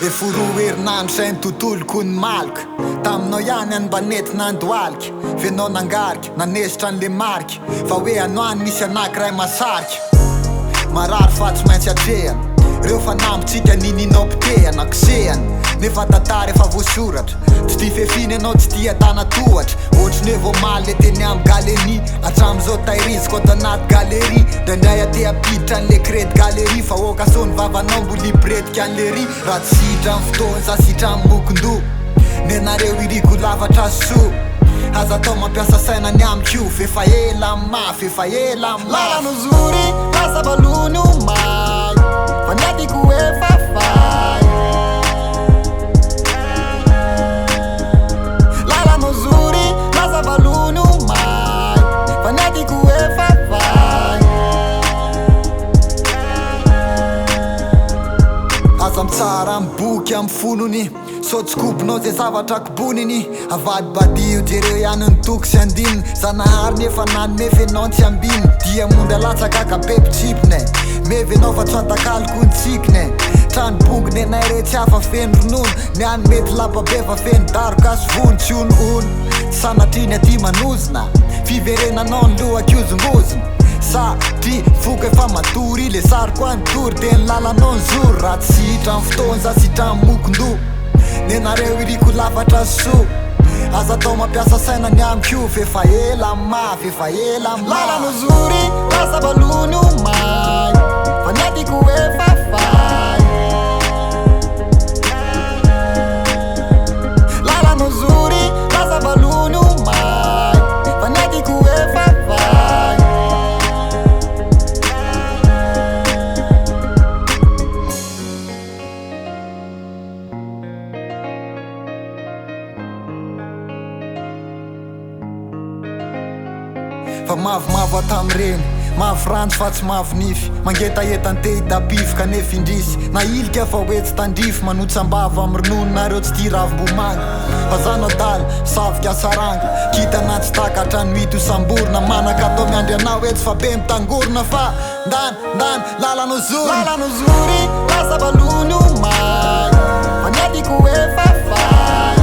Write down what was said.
foroa herinandro zay ny tontoloko ny malika taminao ihany any mba nentina andohalika venao nangarika nanesitra an'le mariky fa hoe anoany misy anankiray masarika marary fa tsy maintsy atrehana reo fanambotsika nininao pitehana kisehana nefa tantara efa voasoratra tsy tia fefiny anao tsy tia tana tohatra ohatriny hoe voamaly le teny amin'ny galérie atram'izao tairiziko ato anaty galérie ndraindray aty apiditra an'le crety galérie fa okasony vavanao mbo libretika an'le ry raha tsy sitra amin'ny fotoany za sitra amin'ny mokon-do nenareo iriko lavatra so aza atao mampiasa saina ny amiko fefa ela mafy efa ela malano zory lasa balony omay fa niatiko efa fay lalano zory lasa balony omay fa niatiko efa fay aza mitsara miboky amin'ny fonony sotsykobonao zay zavatra koboniny avadibadio jereo ihany ny toko sy andininy zanahary nefa nanymefy anao tsy ambiny dia mondy alatsaka akapepitripine mevy anao fa tsy atakaliko ny tsikine tranobongony anay re tsy hafa feno ronono ny any mety lapabe fa feno daroka sy vony tsy ono-ono tsy sanatriny aty manozona fiverenanao ny lohak'iozongozona satria foka efa matory le sariko any tory de ny lalanao ny zory raha tsy sitra amin'ny fotoany za sitra amin'ny mokon-do nenareo iriko lafatra so aza atao mampiasa saina ny amiko fefa ela mafy efa ela lalano zory lasa balony omay fa niatiko efa fay lalano zory lasa balony omay fa niatiko efa fay fa mavomavo atamireny mavrantsy fa tsy mavonify mangetaetante hidapify kanefa indrisy na ilika fa hoe tsy tandrify manotsambava amin'ny ronononareo tsy tia ravim-bomanga fa zanao daly savika asaranga kitana tsy takatra ny mito samborona manaka atao miandry anao hoe tsy fa be mitangorona fa ndany lalano zory lasa balony omay fa niatiko efa fay